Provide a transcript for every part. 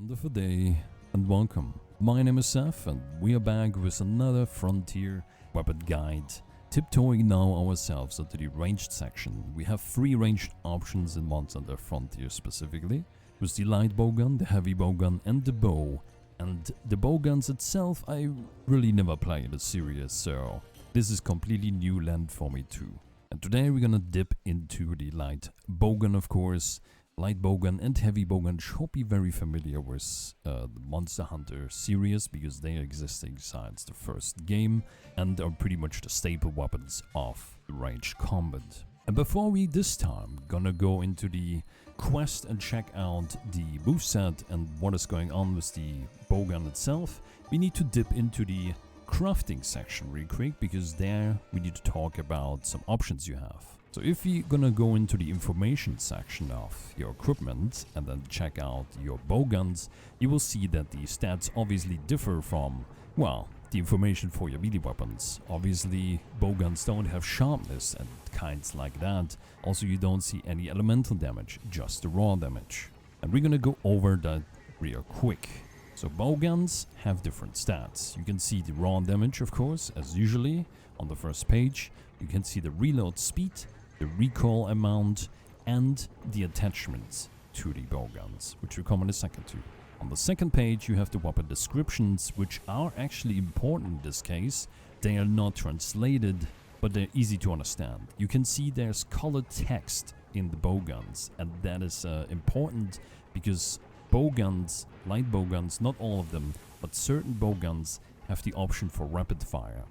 Wonderful day and welcome. My name is Seth and we are back with another Frontier weapon guide. Tiptoeing now ourselves into the ranged section. We have 3 ranged options in ones under Frontier specifically, with the light bowgun, the heavy bowgun and the bow. And the bowguns itself I really never play in a series, so this is completely new land for me too. And today we're gonna dip into the light bowgun, of course. Light bowgun and heavy bowgun should be very familiar with the Monster Hunter series because they are existing since the first game and are pretty much the staple weapons of the ranged combat. And before we this time gonna go into the quest and check out the moveset and what is going on with the bowgun itself, we need to dip into the crafting section real quick because there we need to talk about some options you have. So if you're gonna go into the information section of your equipment and then check out your bowguns, you will see that the stats obviously differ from, well, the information for your melee weapons. Obviously, bowguns don't have sharpness and kinds like that. Also, you don't see any elemental damage, just the raw damage. And we're gonna go over that real quick. So bowguns have different stats. You can see the raw damage, of course, as usually on the first page. You can see the reload speed, the recoil amount, and the attachments to the bowguns, which will come in a second too. On the second page you have the weapon descriptions, which are actually important in this case. They are not translated, but they're easy to understand. You can see there's colored text in the bowguns, and that is important because bowguns, light bowguns, not all of them, but certain bowguns have the option for rapid fire.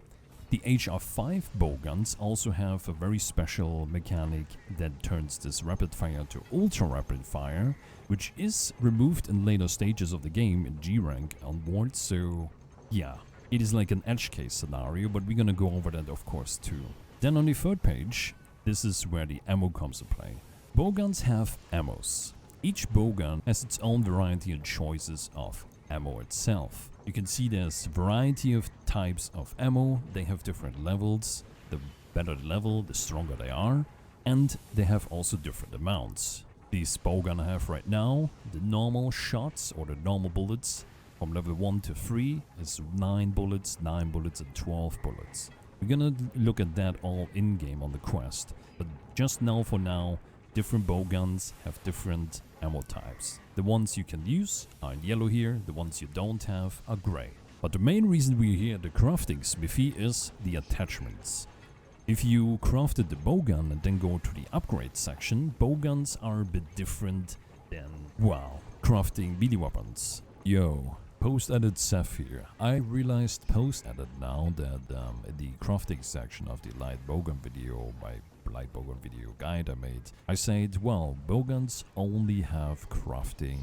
The HR5 bowguns also have a very special mechanic that turns this rapid fire to ultra rapid fire, which is removed in later stages of the game in G rank onwards, so yeah, it is like an edge case scenario, but we're gonna go over that of course too. Then on the third page, this is where the ammo comes to play. Bowguns have ammos. Each bowgun has its own variety and choices of ammo itself. You can see there's a variety of types of ammo. They have different levels. The better the level, the stronger they are. And they have also different amounts. These bowgun I have right now, the normal shots or the normal bullets from level 1 to 3 is 9 bullets, and 12 bullets. We're gonna look at that all in-game on the quest. But just now for now, different bowguns have different ammo types. The ones you can use are in yellow here, the ones you don't have are grey. But the main reason we're here at the crafting smithy is the attachments. If you crafted the bowgun and then go to the upgrade section, bowguns are a bit different than, well, crafting melee weapons. Yo, post-edit Seth here. I realized post-edit now that in the crafting section of the light bowgun video, my light bowgun video guide I made, I said, well, bowguns only have crafting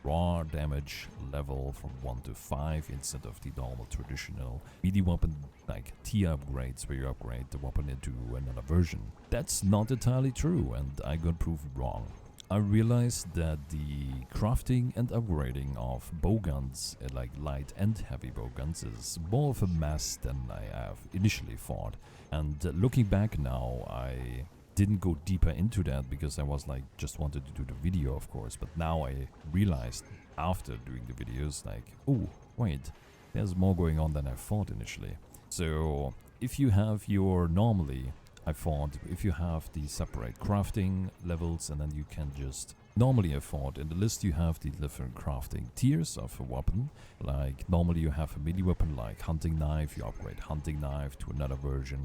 raw damage level from 1 to 5 instead of the normal traditional melee weapon like tier upgrades where you upgrade the weapon into another version. That's not entirely true and I got proven wrong. I realized that the crafting and upgrading of bowguns, like light and heavy bowguns, is more of a mess than I have initially thought. And looking back now, I didn't go deeper into that because I was like, just wanted to do the video, of course. But now I realized after doing the videos, like, oh, wait, there's more going on than I thought initially. So if you have your normally, I thought if you have the separate crafting levels and then you can just normally I thought in the list you have the different crafting tiers of a weapon. Like normally you have a melee weapon like hunting knife, you upgrade hunting knife to another version,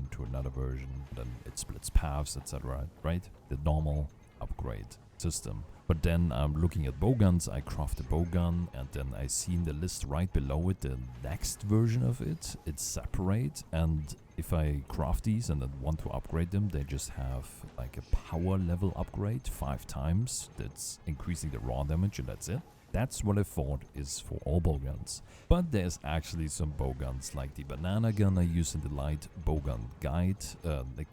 then it splits paths, etc. Right? The normal upgrade system. But then I'm looking at bowguns, I craft a bowgun and then I see in the list right below it the next version of it. It's separate, and if I craft these and then want to upgrade them, they just have like a power level upgrade 5 times. That's increasing the raw damage and that's it. That's what I thought is for all bowguns. But there's actually some bowguns like the banana gun I use in the light bowgun guide, in the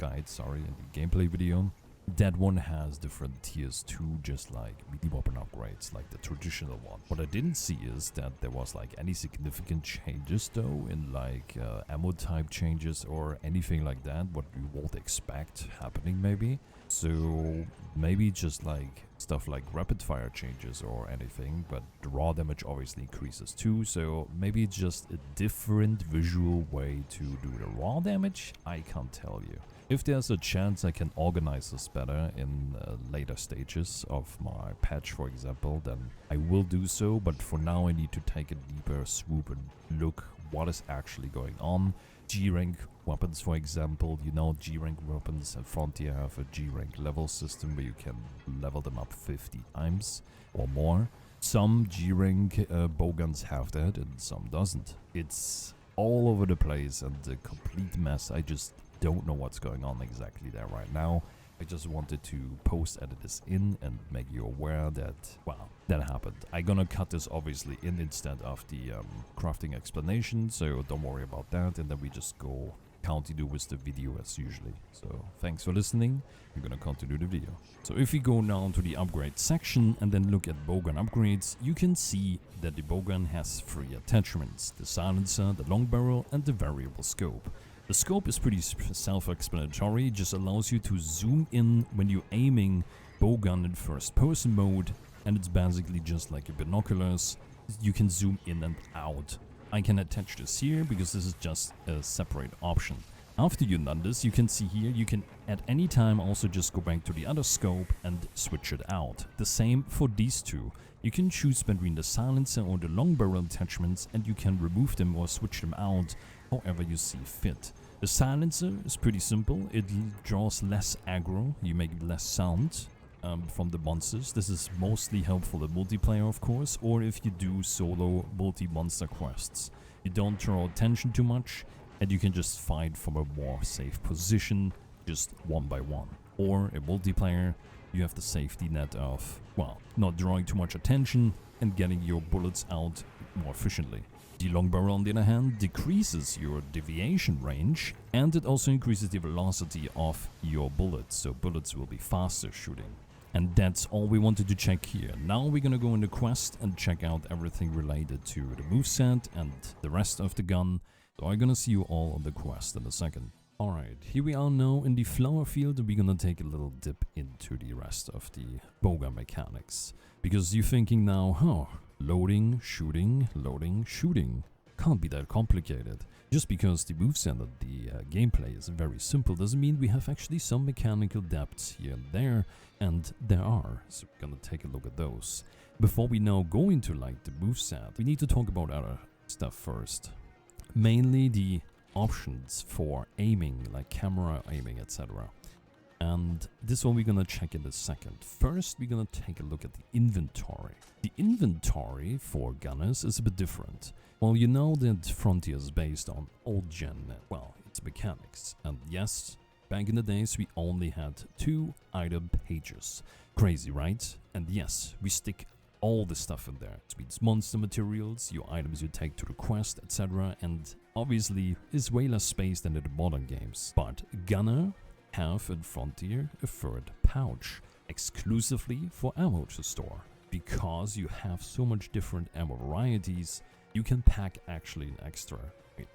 gameplay video. That one has different tiers too, just like melee weapon upgrades, like the traditional one. What I didn't see is that there was like any significant changes though in like ammo type changes or anything like that, what you would expect happening maybe. So maybe just like stuff like rapid fire changes or anything, but the raw damage obviously increases too. So maybe it's just a different visual way to do the raw damage. I can't tell you. If there's a chance I can organize this better in later stages of my patch, for example, then I will do so. But for now, I need to take a deeper swoop and look what is actually going on. G-rank weapons, for example, you know, G-rank weapons and Frontier have a G-rank level system where you can level them up 50 times or more. Some G-rank bowguns have that and some doesn't. It's all over the place and a complete mess. I just don't know what's going on exactly there right now. I just wanted to edit this in and make you aware that, well, that happened. I'm gonna cut this obviously in instead of the crafting explanation, so don't worry about that, and then we just go continue with the video as usually. So thanks for listening. We're gonna continue the video. So if we go now to the upgrade section and then look at bowgun upgrades, you can see that the bowgun has 3 attachments: the silencer, the long barrel, and the variable scope. The scope is pretty self-explanatory, it just allows you to zoom in when you're aiming bowgun in first person mode, and it's basically just like your binoculars. You can zoom in and out. I can attach this here because this is just a separate option. After you've done this, you can see here, you can at any time also just go back to the other scope and switch it out. The same for these two. You can choose between the silencer or the long barrel attachments, and you can remove them or switch them out however you see fit. The silencer is pretty simple. It draws less aggro, you make less sound from the monsters. This is mostly helpful in multiplayer, of course, or if you do solo multi-monster quests. You don't draw attention too much, and you can just fight from a more safe position, just one by one. Or in multiplayer, you have the safety net of, well, not drawing too much attention and getting your bullets out more efficiently. The long barrel, on the other hand, decreases your deviation range, and it also increases the velocity of your bullets, so bullets will be faster shooting. And that's all we wanted to check here. Now we're gonna go in the quest and check out everything related to the moveset and the rest of the gun. So I'm gonna see you all on the quest in a second. Alright, here we are now in the flower field, and we're gonna take a little dip into the rest of the bowgun mechanics. Because you're thinking now, huh, loading, shooting, can't be that complicated. Just because the moveset and the gameplay is very simple doesn't mean we have actually some mechanical depths here and there are, so we're gonna take a look at those. Before we now go into like the moveset, we need to talk about other stuff first. Mainly the options for aiming, like camera aiming, etc. And this one we're gonna check in a second. First, we're gonna take a look at the inventory. The inventory for gunners is a bit different. Well, you know that Frontier is based on old gen, well, its mechanics. And yes, back in the days we only had 2 item pages. Crazy, right? And yes, we stick all the stuff in there. It means monster materials, your items you take to the quest, etc. And obviously, is way less space than in the modern games. But Gunner have in Frontier a 3rd pouch, exclusively for ammo to store. Because you have so much different ammo varieties, you can pack actually an extra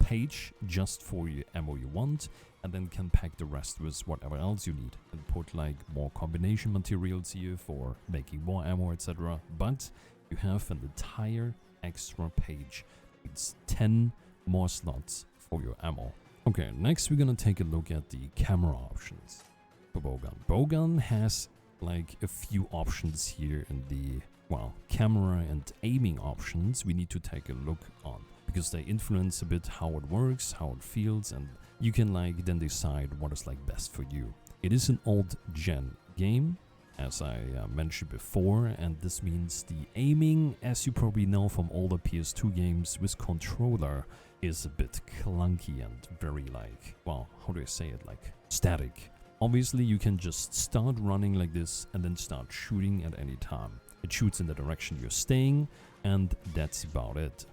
page just for your ammo you want, and then can pack the rest with whatever else you need and put like more combination materials here for making more ammo, etc. But you have an entire extra page. It's 10 more slots for your ammo. Okay, next we're gonna take a look at the camera options for Bowgun. Bowgun has like a few options here in the, well, camera and aiming options we need to take a look on, because they influence a bit how it works, how it feels, and you can like then decide what is like best for you. It is an old gen game, as I mentioned before, and this means the aiming, as you probably know from older PS2 games with controller, is a bit clunky and very like, well, how do I say it, like static. Obviously you can just start running like this and then start shooting at any time. It shoots in the direction you're staying, and that's about it.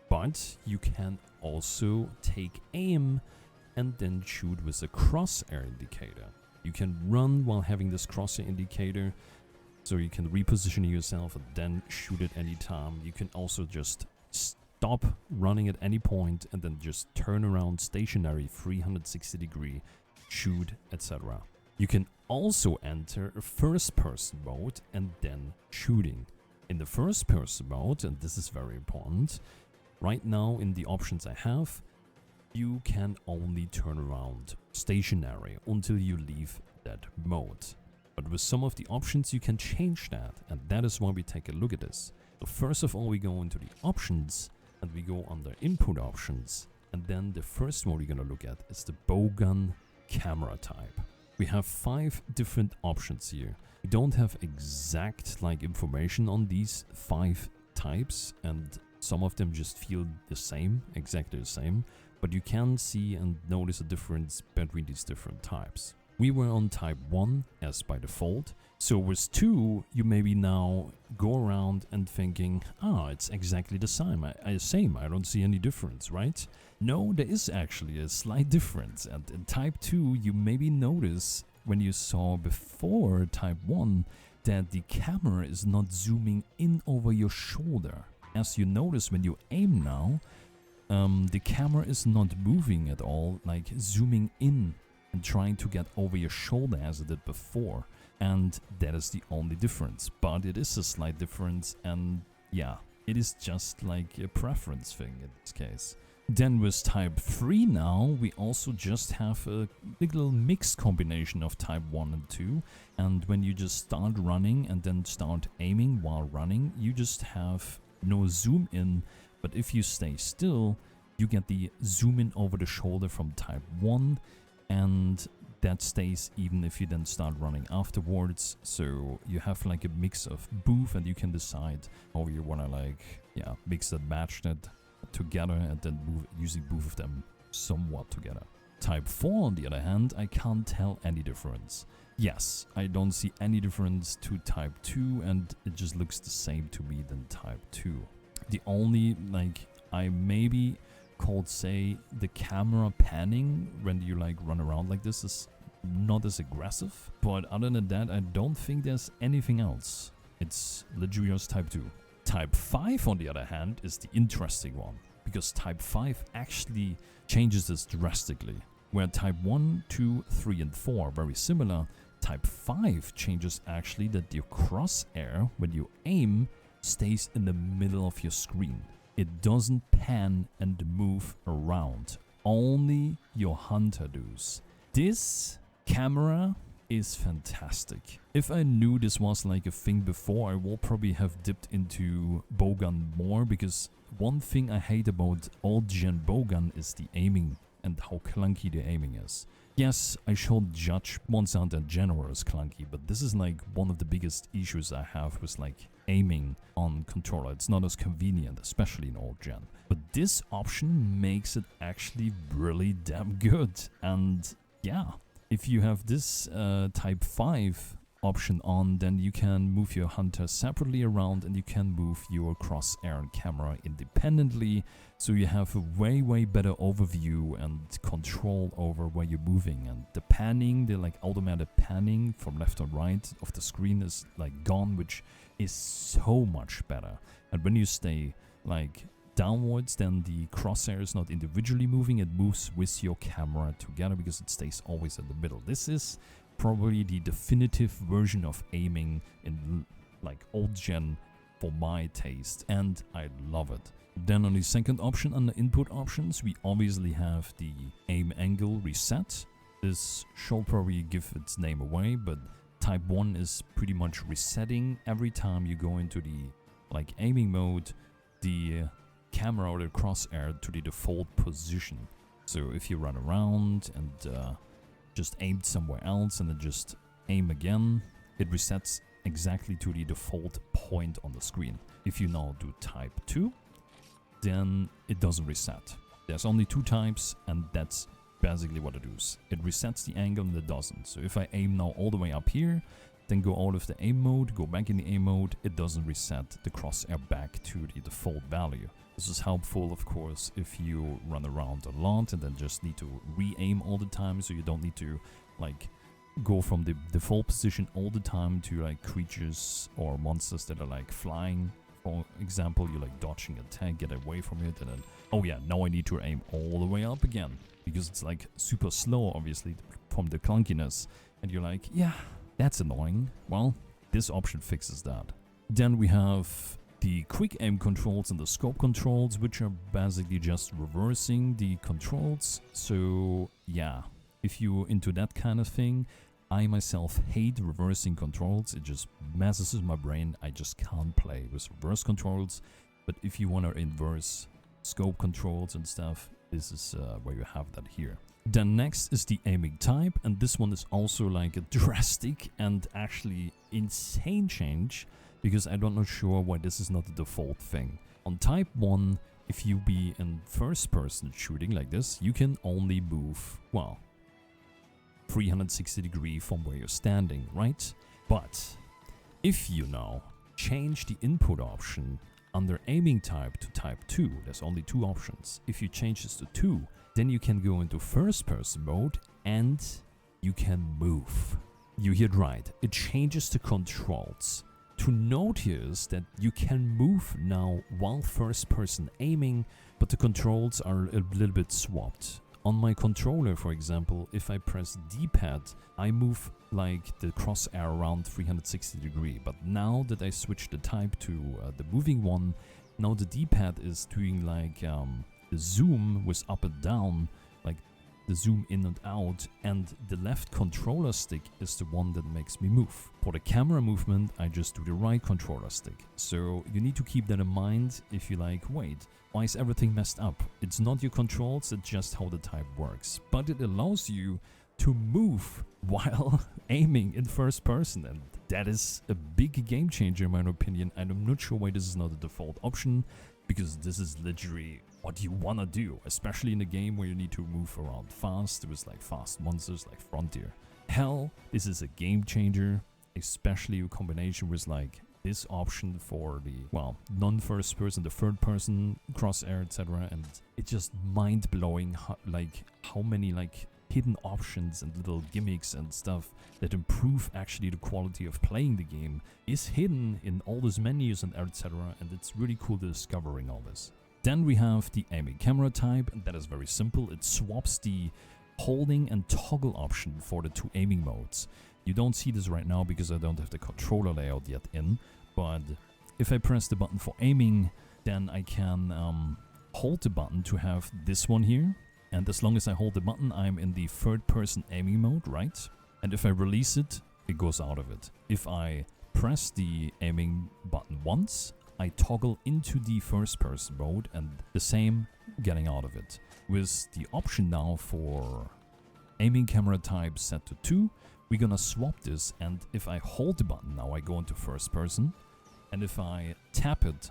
But you can also take aim and then shoot with a crosshair indicator. You can run while having this crosshair indicator, so you can reposition yourself and then shoot at any time. You can also just stop running at any point and then just turn around stationary 360 degree, shoot, etc. You can also enter a first-person mode and then shooting. In the first-person mode, and this is very important, right now in the options I have, you can only turn around stationary until you leave that mode. But with some of the options you can change that, and that is why we take a look at this. So first of all, we go into the options and we go under input options, and then the first one we're gonna look at is the Bowgun camera type. We have 5 different options here. We don't have exact information on these 5 types, and some of them just feel the same, exactly the same, but you can see and notice a difference between these different types. We were on type 1 as by default, so with 2 you maybe now go around and thinking, it's exactly the same, I don't see any difference, right? No, there is actually a slight difference, and in type 2 you maybe notice when you saw before type 1 that the camera is not zooming in over your shoulder. As you notice when you aim now, the camera is not moving at all, like zooming in and trying to get over your shoulder as it did before. And that is the only difference. But it is a slight difference, and yeah, it is just like a preference thing in this case. Then with type 3 now, we also just have a little mixed combination of type 1 and 2. And when you just start running and then start aiming while running, you just have no zoom in. But if you stay still, you get the zoom in over the shoulder from type 1, and that stays even if you then start running afterwards. So you have like a mix of both, and you can decide how you wanna mix and match that together, and then move using both of them somewhat together. Type 4 on the other hand, I can't tell any difference. Yes, I don't see any difference to type 2, and it just looks the same to me than type 2. The only I maybe called say the camera panning when you run around like this is not as aggressive, but other than that I don't think there's anything else. It's literally just type 2. Type 5 on the other hand is the interesting one, because type 5 actually changes this drastically. Where type 1, 2, 3 and 4 are very similar, type 5 changes actually that your crosshair when you aim stays in the middle of your screen. It doesn't pan and move around. Only your hunter does. This camera is fantastic. If I knew this was like a thing before, I will probably have dipped into Bowgun more, because one thing I hate about old gen Bowgun is the aiming and how clunky the aiming is. Yes, I should judge Monster Hunter in general as clunky, but this is one of the biggest issues I have with aiming on controller. It's not as convenient, especially in old gen. But this option makes it actually really damn good. And yeah, if you have this type 5 option on, then you can move your hunter separately around, and you can move your crosshair and camera independently, so you have a way better overview and control over where you're moving. And the panning, the automatic panning from left or right of the screen is gone, which is so much better. And when you stay downwards, then the crosshair is not individually moving, it moves with your camera together, because it stays always in the middle. This is probably the definitive version of aiming in old gen for my taste, and I love it. Then on the second option under input options, we obviously have the aim angle reset. This should probably give its name away, but type 1 is pretty much resetting every time you go into the aiming mode, the camera or the crosshair to the default position. So if you run around and just aimed somewhere else and then just aim again, it resets exactly to the default point on the screen. If you now do type 2, then it doesn't reset. There's only 2 types, and that's basically what it does. It resets the angle and it doesn't. So if I aim now all the way up here, then go out of the aim mode, go back in the aim mode, it doesn't reset the crosshair back to the default value. This is helpful, of course, if you run around a lot and then just need to re-aim all the time, so you don't need to go from the default position all the time to creatures or monsters that are flying. For example, you're dodging a tank, get away from it, and then, oh yeah, now I need to aim all the way up again, because it's super slow, obviously, from the clunkiness. And you're like, yeah, that's annoying. Well, this option fixes that. Then we have the quick aim controls and the scope controls, which are basically just reversing the controls. So yeah, if you're into that kind of thing, I myself hate reversing controls. It just messes with my brain. I just can't play with reverse controls. But if you want to inverse scope controls and stuff, this is where you have that here. Then next is the aiming type, and this one is also like a drastic and actually insane change, because I'm not sure why this is not the default thing. On type 1, if you be in first person shooting like this, you can only move, well, 360 degrees from where you're standing, right? But if you now change the input option under aiming type to type 2, there's only 2 options. If you change this to 2, then you can go into first person mode and you can move. You heard right, it changes the controls. To note here is that you can move now while first person aiming, but the controls are a little bit swapped. On my controller, for example, if I press D-pad, I move like the crosshair around 360 degrees. But now that I switch the type to the moving one, now the D-pad is doing like the zoom with up and down, like the zoom in and out, and the left controller stick is the one that makes me move. For the camera movement, I just do the right controller stick. So you need to keep that in mind if you like, wait, why is everything messed up? It's not your controls, it's just how the type works. But it allows you to move while aiming in first person, and that is a big game changer in my opinion. And I'm not sure why this is not a default option, because this is literally what you want to do, especially in a game where you need to move around fast with like fast monsters like Frontier. Hell, this is a game changer, especially in combination with like this option for the, well, non-first person, the third person crosshair, etc. And it's just mind-blowing how many like hidden options and little gimmicks and stuff that improve actually the quality of playing the game is hidden in all these menus and etc. And it's really cool discovering all this. Then we have the aiming camera type, and that is very simple. It swaps the holding and toggle option for the 2 aiming modes. You don't see this right now because I don't have the controller layout yet in, but if I press the button for aiming, then I can hold the button to have this one here. And as long as I hold the button, I'm in the third person aiming mode, right? And if I release it, it goes out of it. If I press the aiming button once, I toggle into the first person mode, and the same getting out of it. With the option now for aiming camera type set to 2, we're gonna swap this, and if I hold the button now I go into first person, and if I tap it,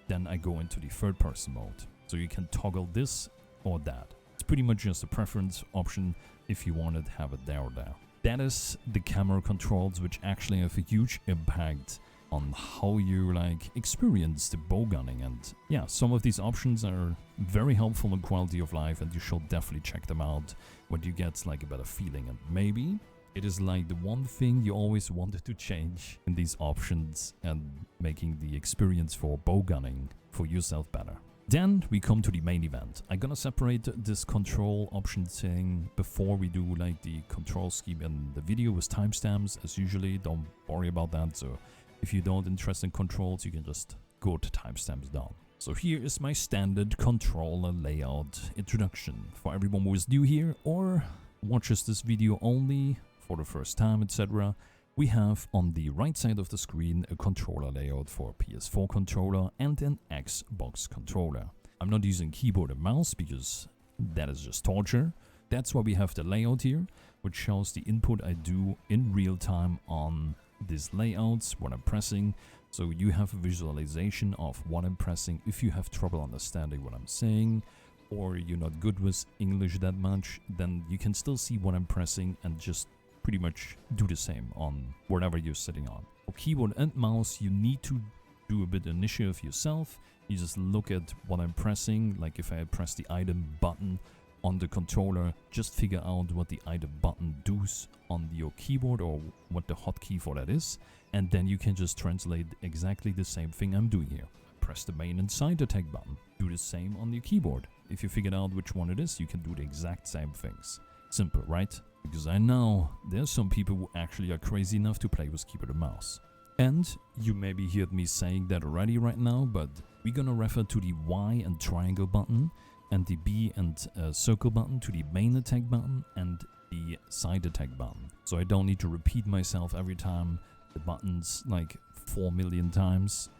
then I go into the third person mode. So you can toggle this or that. It's pretty much just a preference option if you want to have it there or there. That is the camera controls, which actually have a huge impact on how you like experience the bow gunning. And yeah, some of these options are very helpful in quality of life, and you should definitely check them out when you get like a better feeling. And maybe it is like the one thing you always wanted to change in these options and making the experience for bow gunning for yourself better. Then we come to the main event. I'm gonna separate this control option thing before we do like the control scheme in the video with timestamps as usually. Don't worry about that. So if you don't interest in controls, you can just go to timestamps down. So here is my standard controller layout introduction for everyone who is new here or watches this video only for the first time, etc. We have on the right side of the screen a controller layout for a PS4 controller and an Xbox controller. I'm not using keyboard and mouse because that is just torture. That's why we have the layout here, which shows the input I do in real time on these layouts when I'm pressing. So you have a visualization of what I'm pressing. If you have trouble understanding what I'm saying, or you're not good with English that much, then you can still see what I'm pressing and just pretty much do the same on whatever you're sitting on. For keyboard and mouse, you need to do a bit of initiative yourself. You just look at what I'm pressing, like if I press the item button on the controller, just figure out what the item button does on your keyboard or what the hotkey for that is, and then you can just translate exactly the same thing I'm doing here. Press the main and side attack button, do the same on your keyboard. If you figured out which one it is, you can do the exact same things. Simple, right? because I know there's some people who actually are crazy enough to play with keyboard and mouse. And you maybe heard me saying that already right now, but we're gonna refer to the Y and triangle button, and the B and circle button to the main attack button and the side attack button. So I don't need to repeat myself every time the buttons like 4 million times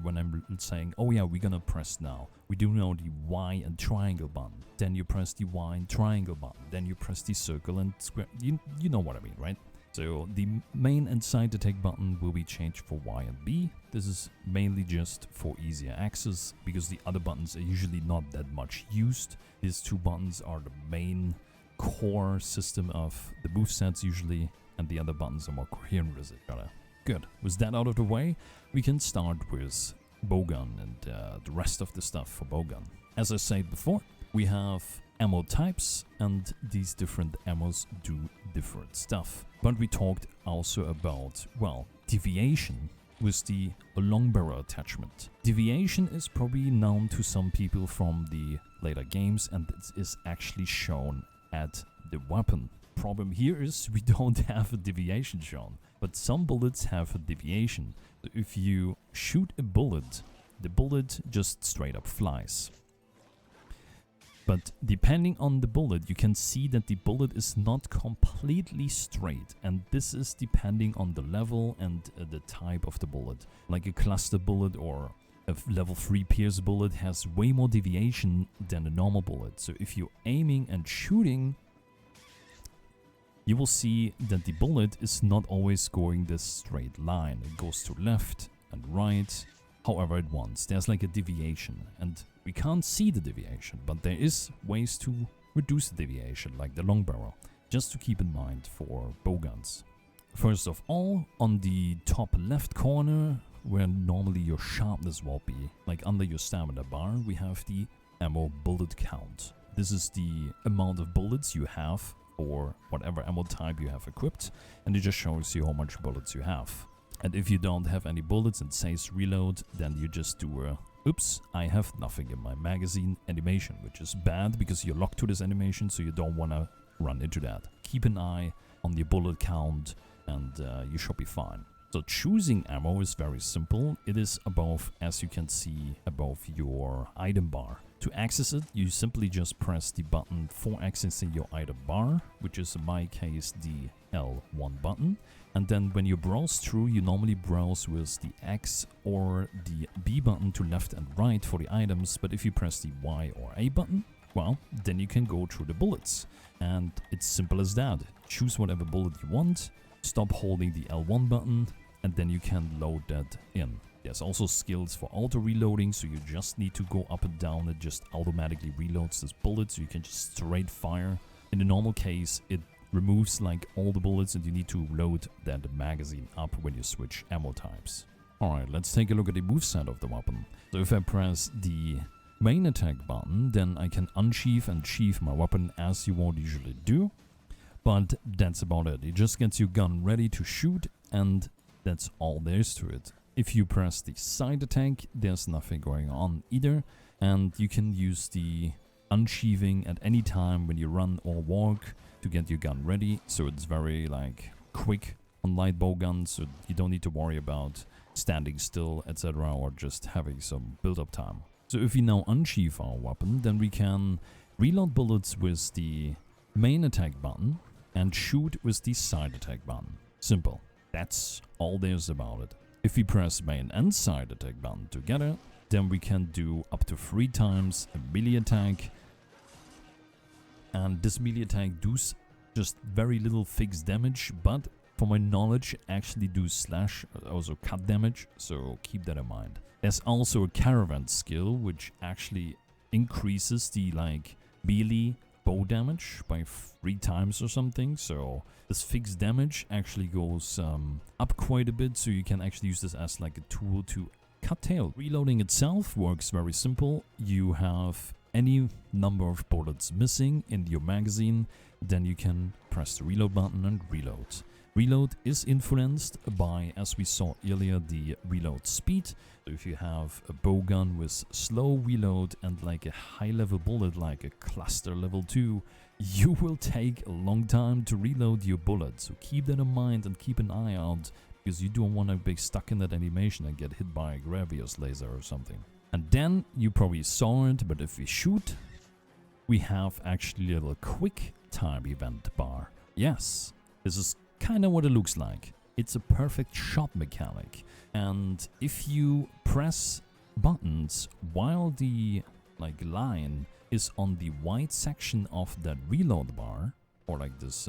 when I'm saying, oh yeah, we're gonna press now. We do know the Y and triangle button. Then you press the Y and triangle button. Then you press the circle and square. You know what I mean, right? So the main and side attack button will be changed for Y and B. This is mainly just for easier access because the other buttons are usually not that much used. These two buttons are the main core system of the movesets usually, and the other buttons are more coherent with each other. Good. With that out of the way, we can start with Bowgun and the rest of the stuff for Bowgun. As I said before, we have ammo types, and these different ammos do different stuff. But we talked also about, well, deviation with the long barrel attachment. Deviation is probably known to some people from the later games, and it is actually shown at the weapon. Problem here is we don't have a deviation shown, but some bullets have a deviation. So if you shoot a bullet, the bullet just straight up flies. But depending on the bullet, you can see that the bullet is not completely straight, and this is depending on the level and the type of the bullet. Like a cluster bullet or a level 3 pierce bullet has way more deviation than a normal bullet. So if you're aiming and shooting, you will see that the bullet is not always going this straight line. It goes to left and right, however it wants. There's like a deviation, and we can't see the deviation, but there is ways to reduce the deviation, like the long barrel, just to keep in mind for bowguns. First of all, on the top left corner, where normally your sharpness will be, like under your stamina bar, we have the ammo bullet count. This is the amount of bullets you have or whatever ammo type you have equipped, and it just shows you how much bullets you have. And if you don't have any bullets and says reload, then you just do a oops, I have nothing in my magazine animation, which is bad because you're locked to this animation, so you don't want to run into that. Keep an eye on your bullet count and you should be fine. So choosing ammo is very simple. It is above, as you can see, above your item bar. To access it, you simply just press the button for accessing your item bar, which is in my case the L1 button. And then when you browse through, you normally browse with the X or the B button to left and right for the items. But if you press the Y or A button, well, then you can go through the bullets. And it's simple as that. Choose whatever bullet you want, stop holding the L1 button, and then you can load that in. There's also skills for auto reloading, so you just need to go up and down. It just automatically reloads this bullet, so you can just straight fire. In the normal case, it removes like all the bullets, and you need to load that magazine up when you switch ammo types. Alright, let's take a look at the moveset of the weapon. So if I press the main attack button, then I can unsheath and sheath my weapon as you would usually do. But that's about it. It just gets your gun ready to shoot, and that's all there is to it. If you press the side attack, there's nothing going on either, and you can use the unsheathing at any time when you run or walk to get your gun ready. So it's very like quick on light bow guns, so you don't need to worry about standing still, etc., or just having some build-up time. So if we now unsheath our weapon, then we can reload bullets with the main attack button and shoot with the side attack button. Simple. That's all there's about it. If we press main and side attack button together, then we can do up to 3 times a melee attack. And this melee attack does just very little fixed damage, but from my knowledge actually do slash, also cut damage, so keep that in mind. There's also a caravan skill, which actually increases the like melee bow damage by 3 times or something, so this fixed damage actually goes up quite a bit, so you can actually use this as like a tool to cut tail. Reloading itself works very simple. You have any number of bullets missing in your magazine, then you can press the reload button and reload. Reload is influenced by, as we saw earlier, the reload speed. So if you have a bowgun with slow reload and like a high level bullet like a cluster level 2, you will take a long time to reload your bullets. So keep that in mind and keep an eye out, because you don't want to be stuck in that animation and get hit by a Gravius laser or something. And then you probably saw it, but if we shoot, we have actually a little quick time event bar. Yes, this is kind of what it looks like. It's a perfect shot mechanic. And if you press buttons while the line is on the white section of that reload bar, or like this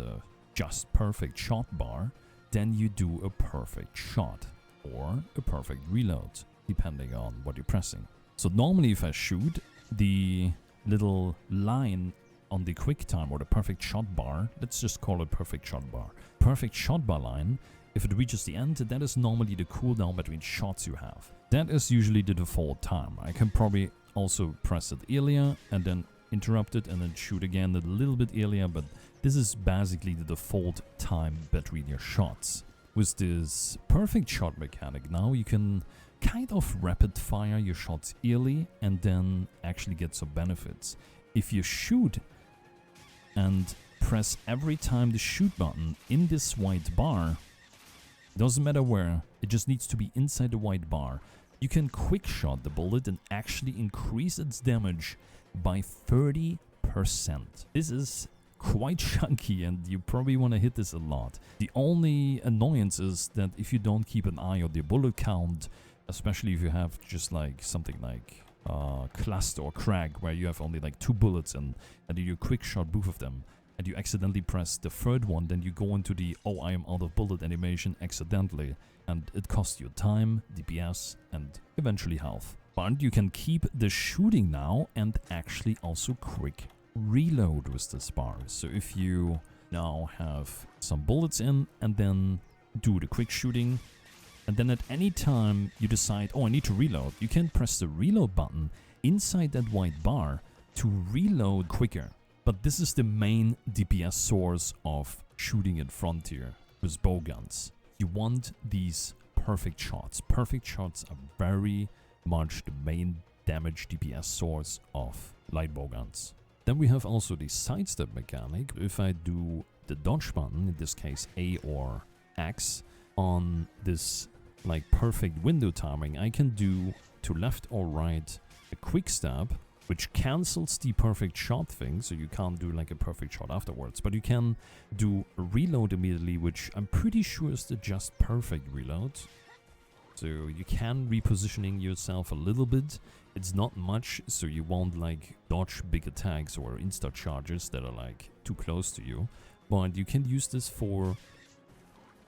just perfect shot bar, then you do a perfect shot or a perfect reload, depending on what you're pressing. So normally if I shoot, the little line on the quick time or the perfect shot bar, let's just call it perfect shot bar. Perfect shot bar line, if it reaches the end, that is normally the cooldown between shots you have. That is usually the default time. I can probably also press it earlier and then interrupt it and then shoot again a little bit earlier, but this is basically the default time between your shots. With this perfect shot mechanic now, you can kind of rapid fire your shots early and then actually get some benefits. If you shoot and press every time the shoot button in this white bar, doesn't matter where, it just needs to be inside the white bar, you can quick shot the bullet and actually increase its damage by 30%. This is quite chunky and you probably want to hit this a lot. The only annoyance is that if you don't keep an eye on the bullet count, especially if you have just like something like cluster or crack where you have only like 2 bullets and you quick shot both of them and you accidentally press the third one, then you go into the "oh, I am out of bullet" animation accidentally, and it costs you time, DPS, and eventually health. But you can keep the shooting now and actually also quick reload with this bar. So if you now have some bullets in and then do the quick shooting, and then at any time you decide, oh, I need to reload, you can press the reload button inside that white bar to reload quicker. But this is the main DPS source of shooting in Frontier with bowguns. You want these perfect shots. Perfect shots are very much the main damage DPS source of light bowguns. Then we have also the sidestep mechanic. If I do the dodge button, in this case A or X, on this like perfect window timing, I can do to left or right a quick stab, which cancels the perfect shot thing, so you can't do like a perfect shot afterwards, but you can do a reload immediately, which I'm pretty sure is the just perfect reload. So you can repositioning yourself a little bit. It's not much, so you won't like dodge big attacks or insta charges that are like too close to you, but you can use this for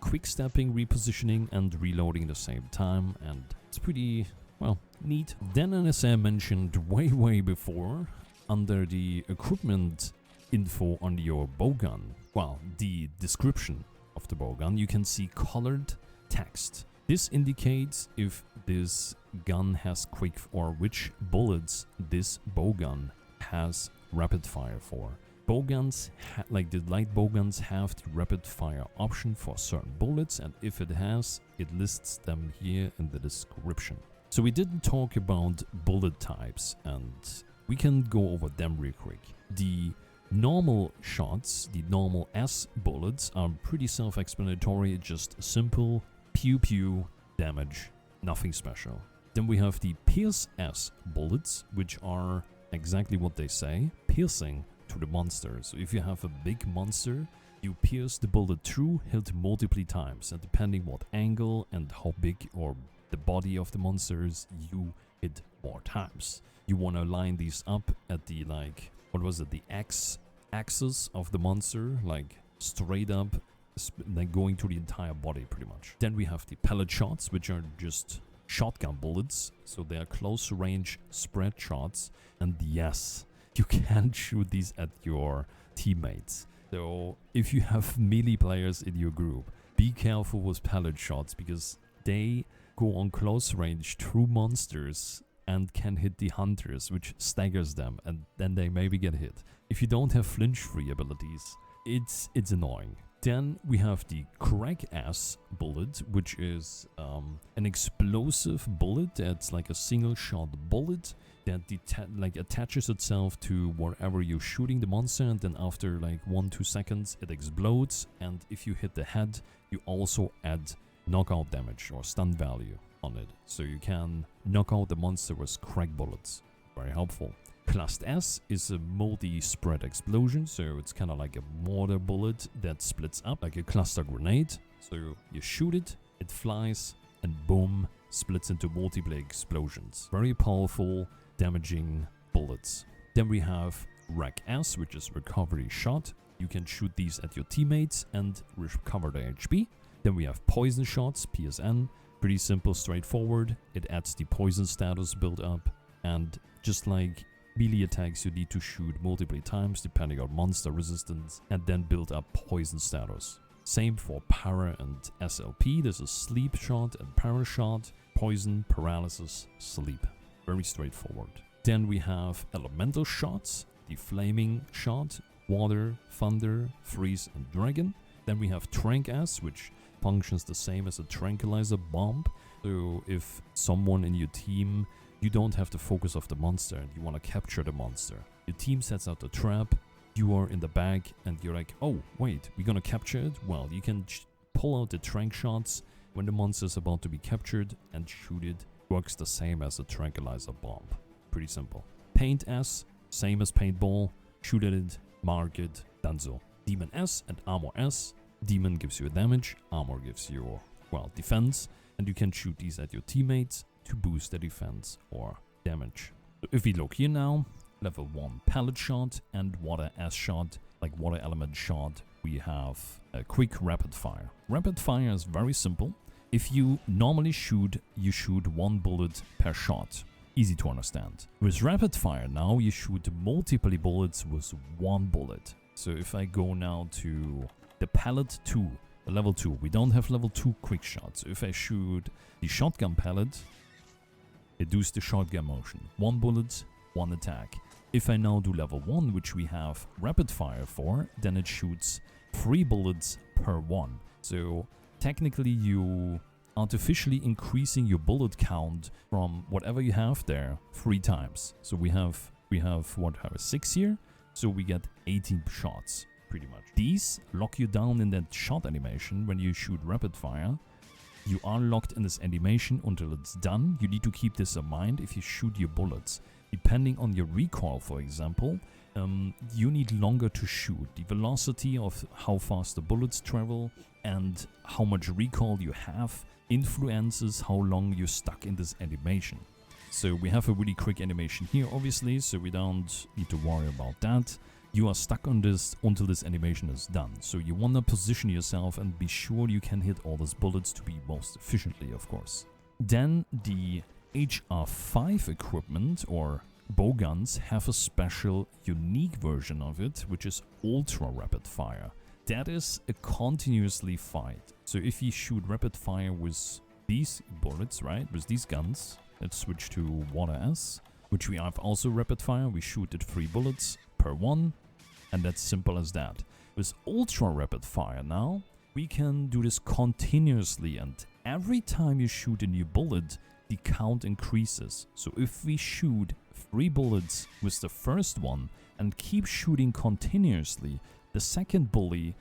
quick stepping, repositioning and reloading at the same time, and it's pretty, well, neat. Then, as I mentioned way before, under the equipment info on your bowgun, well, the description of the bowgun, you can see colored text. This indicates if this gun has quick or which bullets this bowgun has rapid fire for. Bowguns, like the light bowguns, have the rapid fire option for certain bullets, and if it has, it lists them here in the description. So we didn't talk about bullet types, and we can go over them real quick. The normal shots, the normal S bullets, are pretty self-explanatory, just simple pew pew damage, nothing special. Then we have the Pierce S bullets, which are exactly what they say, piercing to the monster. So if you have a big monster, you pierce the bullet through, hit multiple times, and depending what angle and how big or the body of the monsters, you hit more times. You want to line these up at the like, what was it, the axis of the monster, like straight up, like going to the entire body pretty much. Then we have the pellet shots, which are just shotgun bullets, so they are close range spread shots, and yes, you can shoot these at your teammates. So if you have melee players in your group, be careful with pellet shots, because they go on close range through monsters and can hit the hunters, which staggers them, and then they maybe get hit. If you don't have flinch-free abilities, it's annoying. Then we have the Crack Ass bullet, which is an explosive bullet that's like a single shot bullet that attaches itself to wherever you're shooting the monster, and then after like 1-2 seconds it explodes, and if you hit the head you also add knockout damage or stun value on it, so you can knock out the monster with crack bullets. Very helpful. Cluster S is a multi-spread explosion, so it's kind of like a mortar bullet that splits up like a cluster grenade. So you shoot it, it flies, and boom, splits into multiple explosions. Very powerful, damaging bullets. Then we have Rack S, which is recovery shot. You can shoot these at your teammates and recover their HP. Then we have poison shots, PSN. Pretty simple, straightforward. It adds the poison status build up, and just like melee attacks, you need to shoot multiple times depending on monster resistance and then build up poison status. Same for para and SLP. There's a sleep shot and para shot, poison, paralysis, sleep. Very straightforward. Then we have elemental shots, the flaming shot, water, thunder, freeze, and dragon. Then we have Trank S, which functions the same as a tranquilizer bomb. So if someone in your team, you don't have the focus of the monster and you want to capture the monster, your team sets out the trap, you are in the back and you're like, oh wait, we're gonna capture it? Well, you can pull out the trank shots when the monster is about to be captured and shoot it. Works the same as a tranquilizer bomb. Pretty simple. Paint S, same as paintball, shoot at it, mark it, donezo. Demon S and Armor S. Demon gives you a damage, Armor gives you, well, defense, and you can shoot these at your teammates to boost their defense or damage. So if we look here now, level 1 pallet shot and water S shot, like water element shot, we have a quick rapid fire. Rapid fire is very simple. If you normally shoot, you shoot 1 bullet per shot. Easy to understand. With rapid fire now, you shoot multiple bullets with 1 bullet. So if I go now to the pallet 2, level 2, we don't have level 2 quick shots. So if I shoot the shotgun pallet, it does the shotgun motion. 1 bullet, 1 attack. If I now do level 1, which we have rapid fire for, then it shoots 3 bullets per 1. So technically you artificially increasing your bullet count from whatever you have there 3 times. So we have what, 6 here, so we get 18 shots pretty much. These lock you down in that shot animation when you shoot rapid fire. You are locked in this animation until it's done. You need to keep this in mind if you shoot your bullets. Depending on your recoil, for example, you need longer to shoot. The velocity of how fast the bullets travel and how much recoil you have influences how long you're stuck in this animation. So we have a really quick animation here, obviously, so we don't need to worry about that. You are stuck on this until this animation is done. So you want to position yourself and be sure you can hit all those bullets to be most efficiently, of course. Then the HR5 equipment or bowguns have a special unique version of it, which is ultra rapid fire. That is a continuously fight. So if you shoot rapid fire with these bullets, right, with these guns, let's switch to water S, which we have also rapid fire. We shoot it 3 bullets per 1. And that's simple as that. With ultra rapid fire now, we can do this continuously, and every time you shoot a new bullet, the count increases. So if we shoot 3 bullets with the first one and keep shooting continuously, the second bullet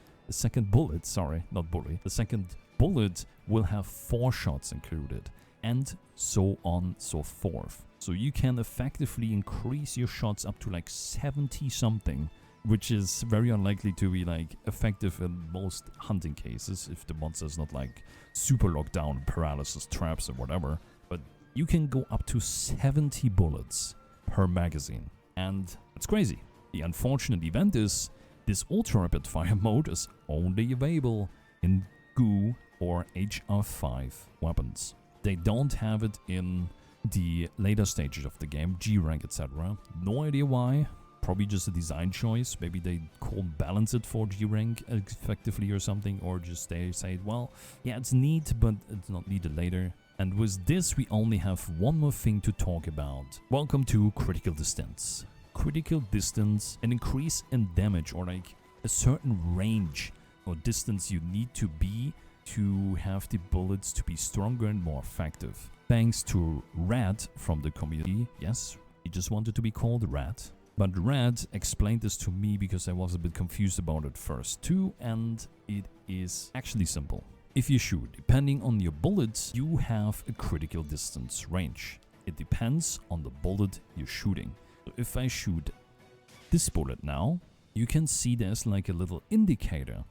will have 4 shots included, and so on so forth. So you can effectively increase your shots up to like 70 something, which is very unlikely to be like effective in most hunting cases if the monster is not like super locked down, paralysis, traps or whatever. But you can go up to 70 bullets per magazine, and it's crazy. The unfortunate event is this ultra rapid fire mode is only available in GU or HR5 weapons. They don't have it in the later stages of the game, G rank, etc. No idea why. Probably just a design choice. Maybe they can't balance it for G rank effectively or something, or just they say, well, yeah, it's neat, but it's not needed later. And with this, we only have one more thing to talk about. Welcome to critical distance. Critical distance, an increase in damage or like a certain range or distance you need to be to have the bullets to be stronger and more effective. Thanks to Red from the community. Yes, he just wanted to be called Red. But Red explained this to me because I was a bit confused about it first too, and it is actually simple. If you shoot, depending on your bullets, you have a critical distance range. It depends on the bullet you're shooting. So if I shoot this bullet now, you can see there's like a little indicator,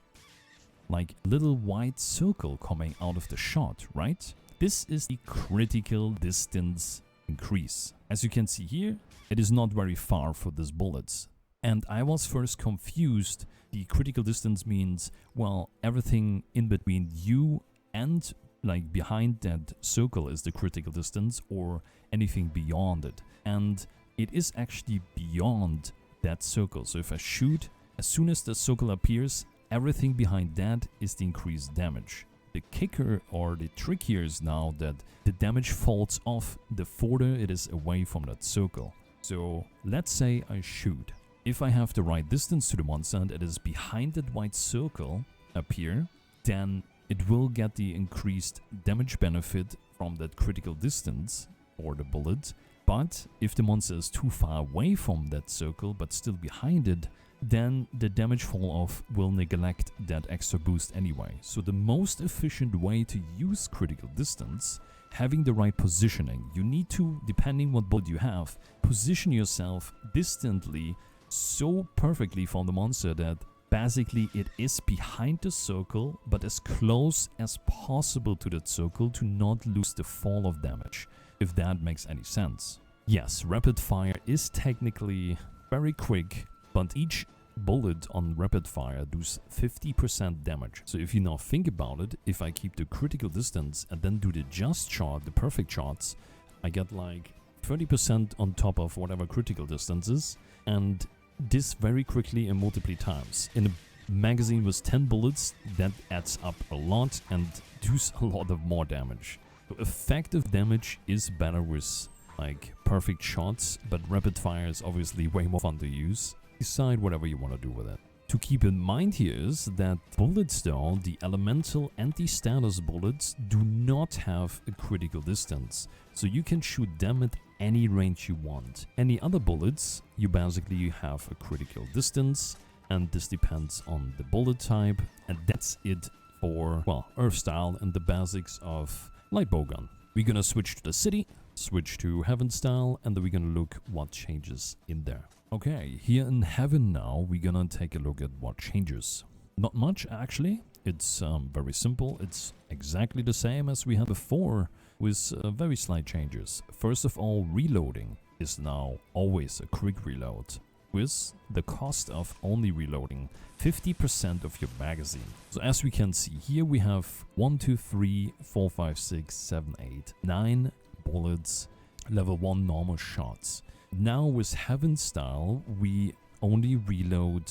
like a little white circle coming out of the shot, right? This is the critical distance increase. As you can see here, it is not very far for these bullets. And I was first confused. The critical distance means, well, everything in between you and like behind that circle is the critical distance, or anything beyond it. And it is actually beyond that circle. So if I shoot, as soon as the circle appears, everything behind that is the increased damage. The kicker or the trick here is now that the damage falls off the further it is away from that circle. So let's say I shoot. If I have the right distance to the monster and it is behind that white circle up here, then it will get the increased damage benefit from that critical distance or the bullet. But if the monster is too far away from that circle but still behind it, then the damage fall off will neglect that extra boost anyway. So the most efficient way to use critical distance, having the right positioning. You need to, depending what bullet you have, position yourself distantly so perfectly from the monster that basically it is behind the circle but as close as possible to that circle to not lose the fall of damage, if that makes any sense. Yes, rapid fire is technically very quick, but each bullet on rapid fire does 50% damage. So if you now think about it, if I keep the critical distance and then do the just shot, the perfect shots, I get like 30% on top of whatever critical distance is, and this very quickly and multiple times. In a magazine with 10 bullets, that adds up a lot and does a lot of more damage. So effective damage is better with like perfect shots, but rapid fire is obviously way more fun to use. Decide whatever you want to do with it. To keep in mind here is that bullets though, the elemental anti-status bullets, do not have a critical distance. So you can shoot them at any range you want. Any other bullets, you basically have a critical distance, and this depends on the bullet type, and that's it for, well, Earth style and the basics of light bowgun. We're gonna switch to the city, switch to heaven style, and then we're gonna look what changes in there. Okay, here in heaven now, we're gonna take a look at what changes. Not much actually, it's very simple. It's exactly the same as we had before, with very slight changes. First of all, reloading is now always a quick reload, with the cost of only reloading 50% of your magazine. So as we can see here, we have 1, 2, 3, 4, 5, 6, 7, 8, 9 bullets, level 1 normal shots. Now with heaven style, we only reload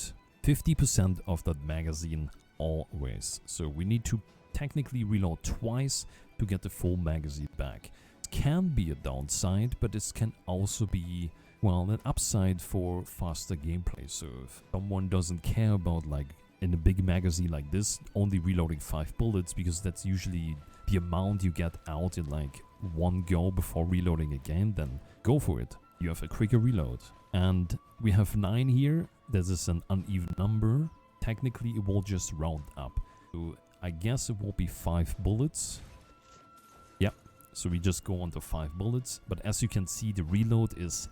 50% of that magazine always. So we need to technically reload twice to get the full magazine back. It can be a downside, but it can also be, well, an upside for faster gameplay. So if someone doesn't care about, like, in a big magazine like this, only reloading 5 bullets, because that's usually the amount you get out in like one go before reloading again, then go for it. You have a quicker reload. And we have 9 here. This is an uneven number. Technically, it will just round up. So I guess it will be 5 bullets. Yep. So we just go on to 5 bullets. But as you can see, the reload is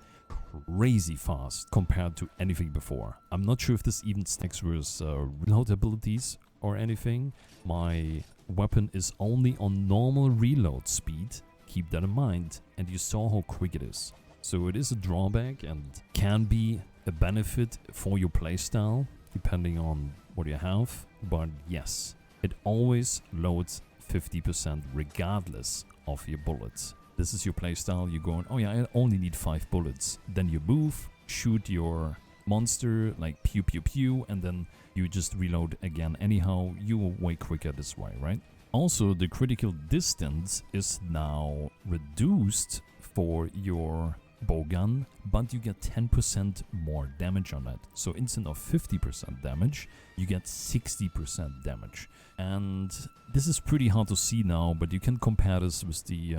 crazy fast compared to anything before. I'm not sure if this even stacks with reload abilities or anything. My weapon is only on normal reload speed. Keep that in mind. And you saw how quick it is. So it is a drawback and can be a benefit for your playstyle, depending on what you have. But yes, it always loads 50% regardless of your bullets. This is your playstyle. You're going, oh yeah, I only need 5 bullets. Then you move, shoot your monster, like pew pew pew, and then you just reload again. Anyhow, you are way quicker this way, right? Also, the critical distance is now reduced for your bowgun but you get 10% more damage on it. So instead of 50% damage, you get 60% damage. And this is pretty hard to see now, but you can compare this with the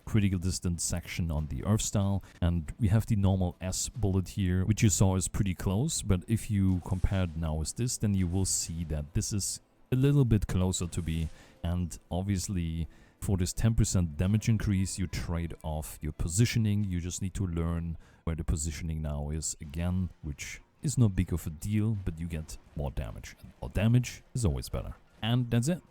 critical distance section on the Earth style, and we have the normal S bullet here, which you saw is pretty close, but if you compare it now with this, then you will see that this is a little bit closer to be, and obviously for this 10% damage increase, you trade off your positioning. You just need to learn where the positioning now is again, which is not big of a deal, but you get more damage. And more damage is always better. And that's it.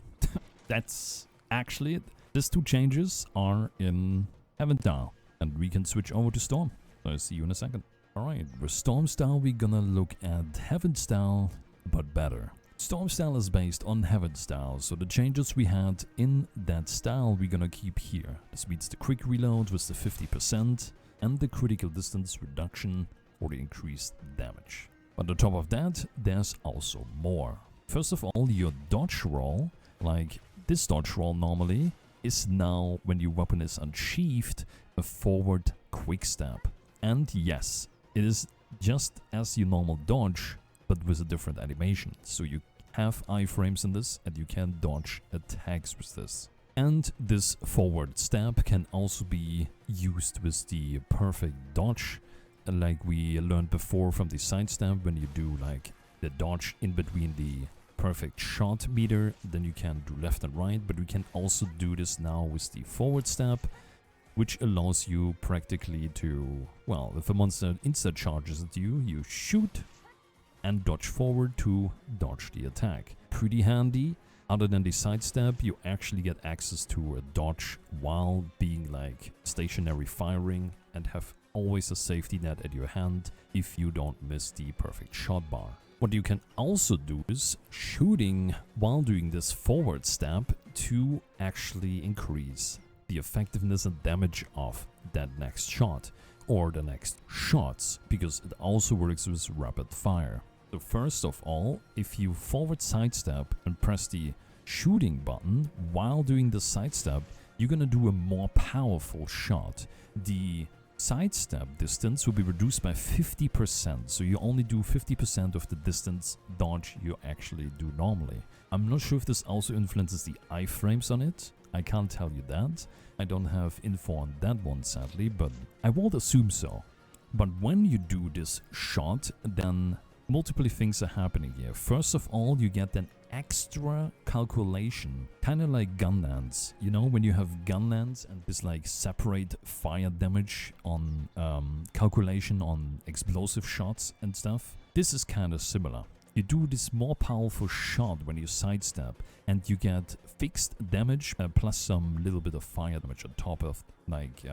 That's actually it. These two changes are in Heaven Style, and we can switch over to Storm. So I'll see you in a second. Alright, with Storm Style, we're gonna look at Heaven Style, but better. Storm Style is based on Heaven Style, so the changes we had in that style we're gonna keep here. This means the quick reload with the 50% and the critical distance reduction for the increased damage. But on top of that, there's also more. First of all, your dodge roll, like this dodge roll normally, is now, when your weapon is unsheathed, a forward quick step. And yes, it is just as your normal dodge, but with a different animation. So you have iframes in this, and you can dodge attacks with this. And this forward step can also be used with the perfect dodge, like we learned before from the side step. When you do like the dodge in between the perfect shot meter, then you can do left and right, but we can also do this now with the forward step, which allows you practically to, well, if a monster insta charges at you, you shoot and dodge forward to dodge the attack. Pretty handy. Other than the side step, you actually get access to a dodge while being like stationary firing, and have always a safety net at your hand if you don't miss the perfect shot bar. What you can also do is shooting while doing this forward step to actually increase the effectiveness and damage of that next shot or the next shots, because it also works with rapid fire. So first of all, if you forward sidestep and press the shooting button while doing the sidestep, you're gonna do a more powerful shot. The sidestep distance will be reduced by 50%, so you only do 50% of the distance dodge you actually do normally. I'm not sure if this also influences the iframes on it. I can't tell you that. I don't have info on that one sadly, but I won't assume so. But when you do this shot, then multiple things are happening here. First of all, you get an extra calculation, kind of like gunlands. You know, when you have gunlands and this like separate fire damage on calculation on explosive shots and stuff, this is kind of similar. You do this more powerful shot when you sidestep, and you get fixed damage plus some little bit of fire damage on top of like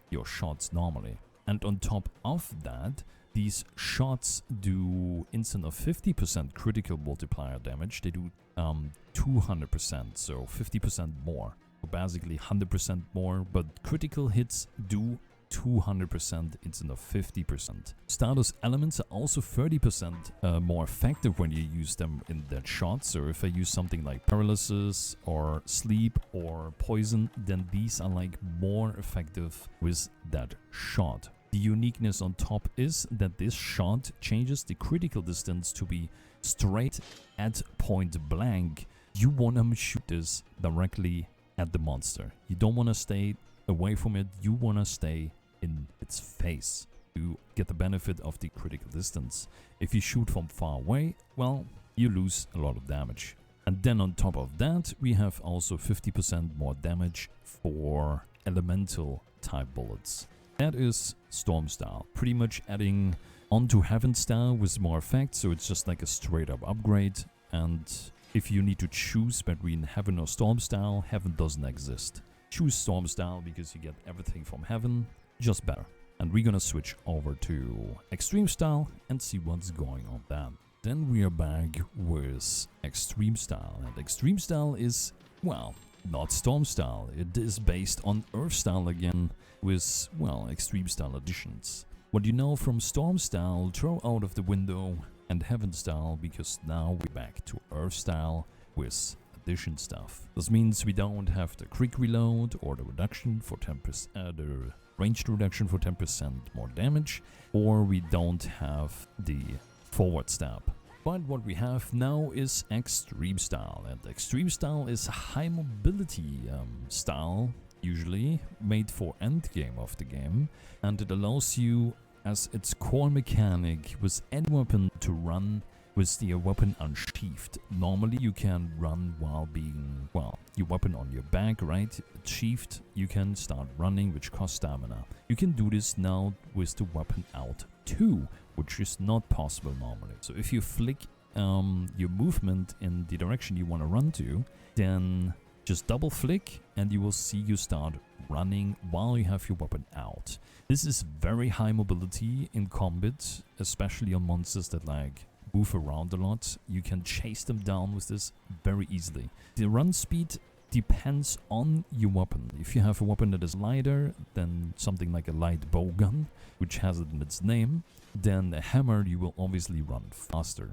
your shots normally. And on top of that, these shots do, instead of 50% critical multiplier damage, they do 200%, so 50% more. So basically 100% more, but critical hits do 200% instead of 50%. Status elements are also 30% more effective when you use them in that shot. So if I use something like paralysis or sleep or poison, then these are like more effective with that shot. The uniqueness on top is that this shot changes the critical distance to be straight at point blank. You want to shoot this directly at the monster. You don't want to stay away from it. You want to stay in its face to get the benefit of the critical distance. If you shoot from far away, well, you lose a lot of damage. And then on top of that, we have also 50% more damage for elemental type bullets. That is Storm Style, pretty much adding onto Heaven Style with more effects, so it's just like a straight up upgrade. And if you need to choose between Heaven or Storm Style, Heaven doesn't exist. Choose Storm Style because you get everything from Heaven, just better. And we're gonna switch over to Extreme Style and see what's going on then. Then we are back with Extreme Style, and Extreme Style is, well, not Storm Style. It is based on Earth Style again, with, well, Extreme Style additions. What you know from Storm Style, throw out of the window, and Heaven Style, because now we're back to Earth Style with addition stuff. This means we don't have the quick reload or the reduction for 10%, the ranged reduction for 10% more damage, or we don't have the forward stab. But what we have now is Extreme Style, and Extreme Style is a high mobility style, usually made for endgame of the game, and it allows you as its core mechanic with any weapon to run with the weapon unsheathed. Normally you can run while being, well, your weapon on your back, right? It's sheathed, you can start running, which costs stamina. You can do this now with the weapon out too, which is not possible normally. So if you flick your movement in the direction you want to run to, then just double flick and you will see you start running while you have your weapon out. This is very high mobility in combat, especially on monsters that like move around a lot. You can chase them down with this very easily. The run speed depends on your weapon. If you have a weapon that is lighter than something like a light bowgun, which has it in its name, then a hammer, you will obviously run faster.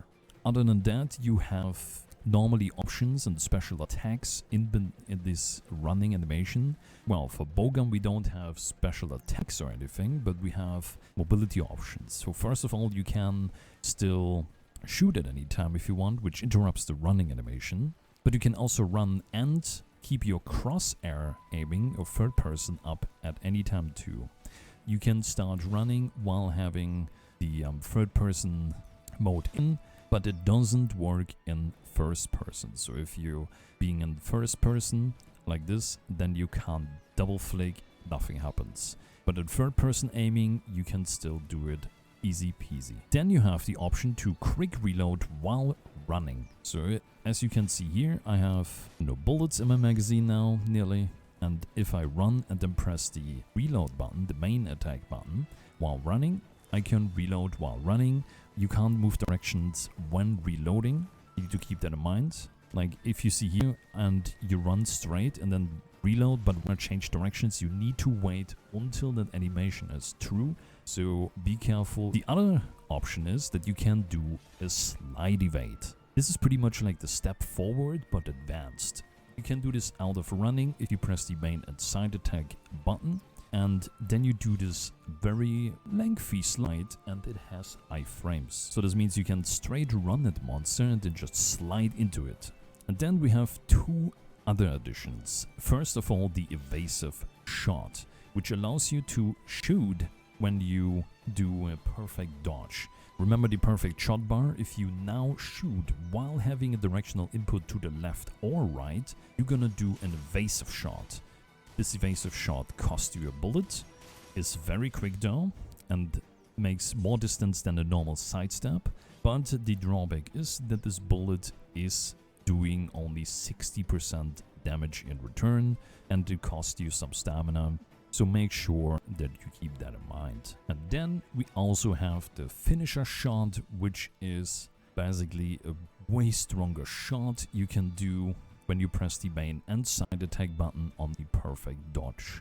Other than that, you have normally options and special attacks in this running animation. Well, for bowgun we don't have special attacks or anything, but we have mobility options. So first of all, you can still shoot at any time if you want, which interrupts the running animation. But you can also run and keep your crosshair aiming or third person up at any time too. You can start running while having the third person mode in, but it doesn't work in first person. So if you're being in first person like this, then you can't double flick, nothing happens. But in third person aiming, you can still do it easy peasy. Then you have the option to quick reload while running. So as you can see here, I have no bullets in my magazine now, nearly. And if I run and then press the reload button, the main attack button, while running, I can reload while running. You can't move directions when reloading. You need to keep that in mind. Like if you see here and you run straight and then reload but want to change directions, you need to wait until that animation is true. So be careful. The other option is that you can do a slide evade. This is pretty much like the step forward but advanced. You can do this out of running if you press the main and side attack button, and then you do this very lengthy slide and it has iframes. So this means you can straight run at monster and then just slide into it. And then we have two other additions. First of all, the evasive shot, which allows you to shoot when you do a perfect dodge. Remember the perfect shot bar? If you now shoot while having a directional input to the left or right, you're gonna do an evasive shot. This evasive shot costs you a bullet, is very quick though, and makes more distance than a normal sidestep. But the drawback is that this bullet is doing only 60% damage in return, and it costs you some stamina. So make sure that you keep that in mind. And then we also have the finisher shot, which is basically a way stronger shot you can do when you press the main and side attack button on the perfect dodge,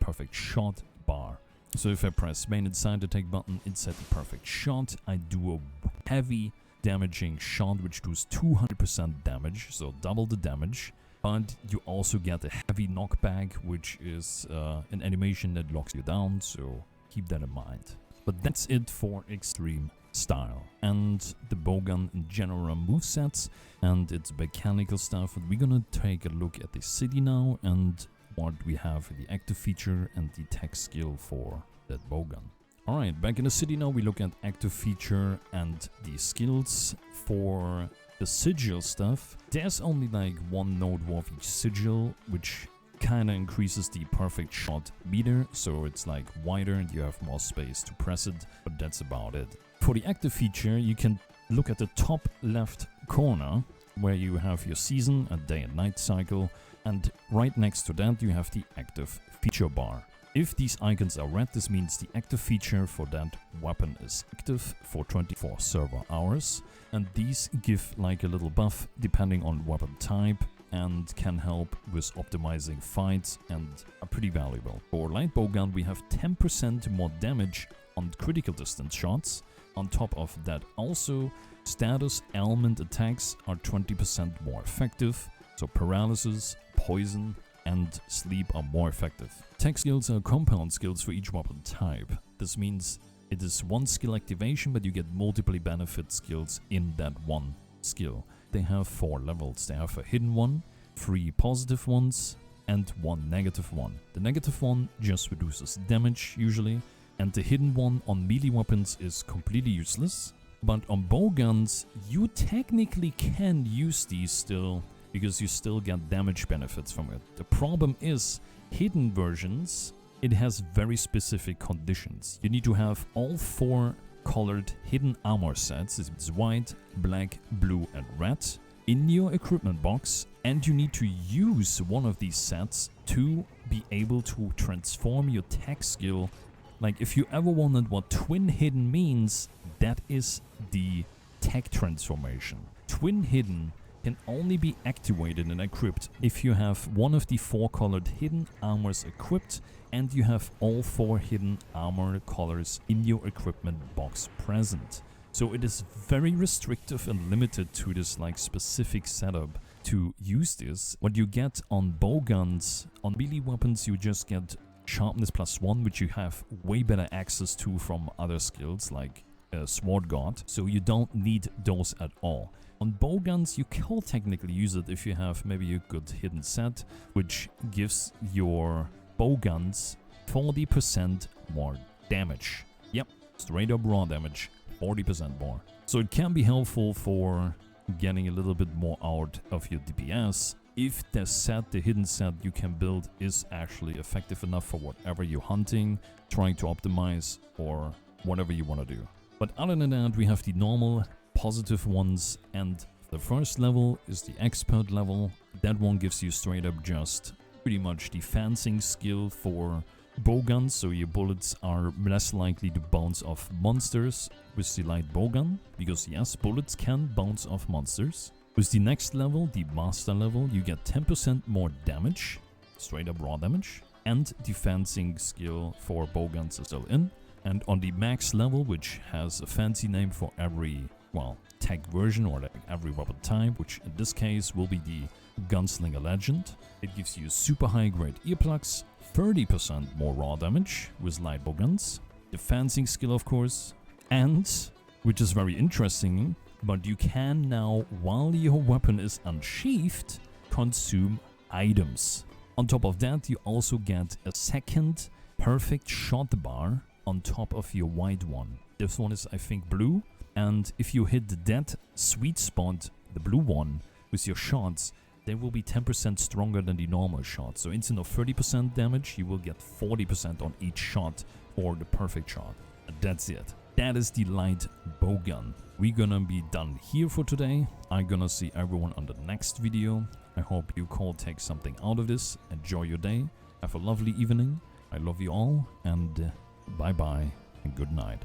perfect shot bar. So if I press main and side attack button inside the perfect shot, I do a heavy damaging shot which does 200% damage, so double the damage. But you also get a heavy knockback, which is an animation that locks you down, so keep that in mind. But that's it for Extreme Style and the bowgun in general movesets and its mechanical stuff. And we're gonna take a look at the city now and what we have in the active feature and the tech skill for that bowgun. Alright, back in the city now, we look at active feature and the skills for the sigil stuff. There's only like one node of each sigil, which kinda increases the perfect shot meter, so it's like wider and you have more space to press it, but that's about it. For the active feature, you can look at the top left corner where you have your season and day and night cycle, and right next to that you have the active feature bar. If these icons are red, this means the active feature for that weapon is active for 24 server hours, and these give like a little buff depending on weapon type and can help with optimizing fights and are pretty valuable. For light bowgun, we have 10% more damage on critical distance shots. On top of that, also status element attacks are 20% more effective, so paralysis, poison, and sleep are more effective. Tech skills are compound skills for each weapon type. This means it is one skill activation, but you get multiple benefit skills in that one skill. They have 4 levels. They have a hidden one, 3 positive ones, and 1 negative one. The negative one just reduces damage usually, and the hidden one on melee weapons is completely useless. But on bowguns, you technically can use these still, because you still get damage benefits from it. The problem is, hidden versions, it has very specific conditions. You need to have all 4 colored hidden armor sets, it's white, black, blue and red, in your equipment box, and you need to use one of these sets to be able to transform your tech skill. Like, if you ever wondered what twin hidden means, that is the tech transformation. Twin hidden can only be activated and equipped if you have one of the 4 colored hidden armors equipped and you have all 4 hidden armor colors in your equipment box present. So it is very restrictive and limited to this like specific setup to use this. What you get on bowguns, on melee weapons, you just get sharpness +1, which you have way better access to from other skills like Sword Guard, so you don't need those at all. On bowguns, you can technically use it if you have maybe a good hidden set, which gives your bowguns 40% more damage. Yep, straight up raw damage, 40% more. So it can be helpful for getting a little bit more out of your DPS if the set, the hidden set you can build, is actually effective enough for whatever you're hunting, trying to optimize, or whatever you want to do. But other than that, we have the normal positive ones, and the first level is the expert level. That one gives you straight up just pretty much the fencing skill for bowguns, so your bullets are less likely to bounce off monsters with the light bowgun, because yes, bullets can bounce off monsters. With the next level, the master level, you get 10% more damage, straight up raw damage, and the fencing skill for bowguns is still in. And on the max level, which has a fancy name for every, well, tech version or like every weapon type, which in this case will be the Gunslinger Legend, it gives you super high grade earplugs, 30% more raw damage with light bowguns, the fencing skill of course, and, which is very interesting, but you can now, while your weapon is unsheathed, consume items. On top of that, you also get a second perfect shot bar on top of your white one. This one is, I think, blue, and if you hit that sweet spot, the blue one, with your shots, they will be 10% stronger than the normal shot. So instead of 30% damage, you will get 40% on each shot for the perfect shot. And that's it. That is the light bowgun. We're gonna be done here for today. I'm gonna see everyone on the next video. I hope you all take something out of this. Enjoy your day. Have a lovely evening. I love you all, and bye bye and good night.